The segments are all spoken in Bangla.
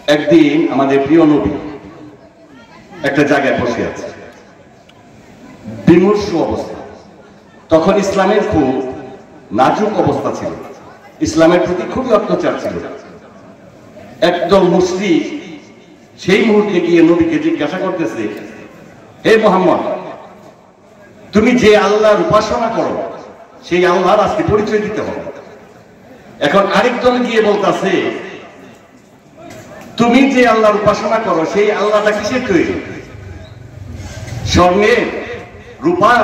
একদিন আমাদের প্রিয় নবী একটা জায়গায় বসে আছে, বিমর্ষ অবস্থা। তখন ইসলামের খুব নাজুক অবস্থা ছিল, ইসলামের প্রতি খুবই অত্যাচার ছিল। একদল মুশরিক সেই মুহূর্তে গিয়ে নবীকে জিজ্ঞাসা করতেছে, হে মুহাম্মদ, তুমি যে আল্লাহর উপাসনা করো সেই আল্লাহর আজকে পরিচয় দিতে হবে। এখন আরেকজন গিয়ে বলতেছে, তুমি যে আল্লাহর উপাসনা করো সেই আল্লাহটা কিসের তৈরি? স্বর্ণের, রূপার,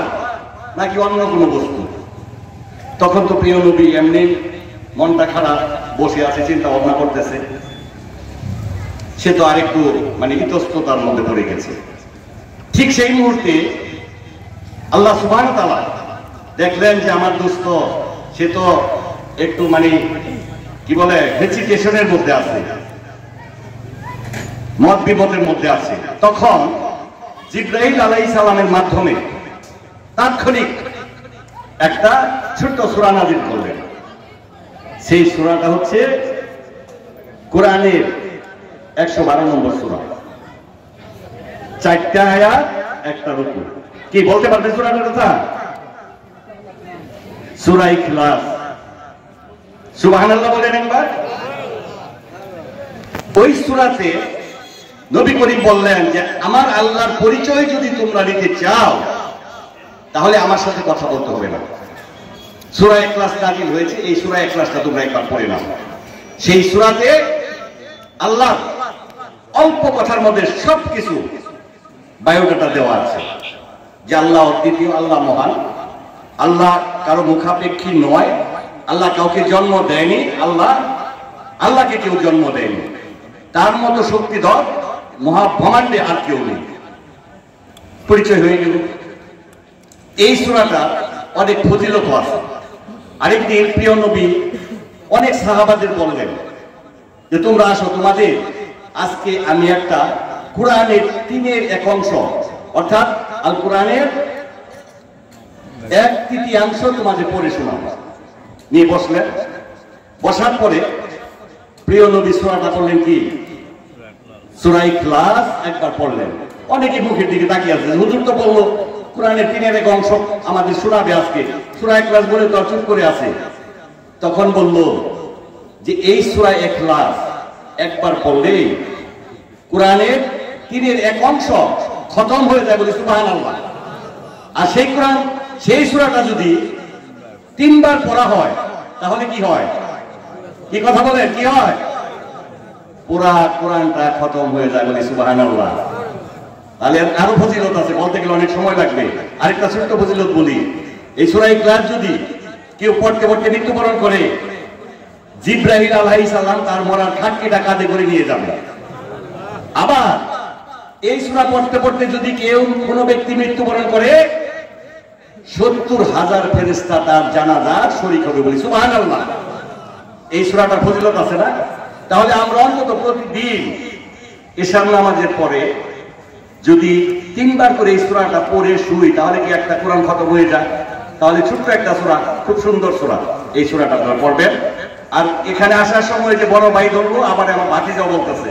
নাকি অন্য কোনো বস্তু? তখন তো প্রিয় নবী এমনি মনটা খারাপ, বসে আছে, চিন্তা ভাবনা করতেছে। সে তো আরেকটু ইতস্ততার মধ্যে পড়ে গেছে। ঠিক সেই মুহূর্তে আল্লাহ সুবহানাহু ওয়া তাআলা দেখলেন যে আমার দোস্ত সে তো একটু কি বলে হেজিটেশনের মধ্যে আছে, মত বিমতের মধ্যে আছে। তখন জিবরাইল আলাইহিস সালামের মাধ্যমে তাৎক্ষণিক একটা ছোট্ট সূরা নাযিল করলেন। সেই সূরাটা হচ্ছে কোরআনের 112 নম্বর সূরা, 4টা আয়াত, একটা রুকু। কি বলতে পারবেন সূরাটার কথা? সূরা ইখলাস। সুবহানাল্লাহ বলেন একবার। ওই সূরাতে নবী করিম বললেন যে আমার আল্লাহর পরিচয় যদি তোমরা নিতে চাও তাহলে আমার সাথে কথা বলতে হবে না। সূরা ইখলাস নাযিল হয়েছে, এই সূরা ইখলাসটা তোমরা একবার পড়ে নাও। সেই সূরাতে আল্লাহ অল্প কথার মধ্যে সবকিছু বায়োডাটা দেওয়া আছে, যে আল্লাহ অদ্বিতীয়, আল্লাহ মহান, আল্লাহ কারো মুখাপেক্ষী নয়, আল্লাহ কাউকে জন্ম দেয়নি, আল্লাহকে কেউ জন্ম দেয়নি, তার মতো শক্তিধর মহাব্রহ্মাণ্ডে আর কেউ নেই। পরিচয় হয়ে গেল। এই সূরাটা অনেক ফজিলত আছে। আরেকদিন প্রিয় নবী অনেক সাহাবাদের বললেন যে তোমরা আসো, তোমাদের আজকে আমি একটা কোরআনের 3/1 অংশ, অর্থাৎ আল কোরআনের 1/3 তোমাদের পড়ে শোনাবো। নিয়ে বসলেন। বসার পরে প্রিয় নবী সূরাটা পড়লেন, কি সূরা ইখলাস একবার পড়লেন। অনেকে মুখের দিকে তাকিয়ে আছে, হুজুর তো বললো কোরআনের 3/1 অংশ আমাদের শোনাবে আজকে, সূরা ইখলাস বলে তো চুপ করে আছে। তখন বলল যে এই সূরা ইখলাস একবার পড়লে কোরআনের 3/1 অংশ খতম হয়ে যায়, বলে সুবহানাল্লাহ। আর সেই সূরাটা যদি 3 বার পড়া হয় তাহলে কি হয়? কি কথা বলেন, কি হয়? পুরা কোরআনটা খতম হয়ে যায়, বলে সুবহানাল্লাহ। তাহলে আরো ফজিলত আছে, বলতে গেলে অনেক সময় লাগবে। আরেকটা ছোট্ট ফজিলত বলি, এই সূরা ইখলাস যদি কেউ পড়তে পড়তে মৃত্যুবরণ করে, জিবরাইল আলাইহিস সালাম তার মরার খাটকিটা কাঁধে করে নিয়ে যাবে। আবার এই সূরা পড়তে পড়তে যদি কেউ কোনো ব্যক্তি মৃত্যুবরণ করে, 70,000 ফেরেশতা তার জানাজার শরীক হবে, বলি সুবহানাল্লাহ। এই সূরাটার ফজিলত আছে না? তাহলে আমরা অন্তত প্রতিদিন ইশার নামাজের পরে যদি 3 বার করে এই সূরাটা পড়ে শুই, তাহলে কি একটা কোরআন খতম হয়ে যায়? তাহলে ছোট্ট একটা সূরা, খুব সুন্দর সূরা, এই সূরাটা আপনারা পড়বেন। আর এখানে আসার সময় যে বড় ভাই ধরবো, আবার আমার ভাতিজাও বলতেছে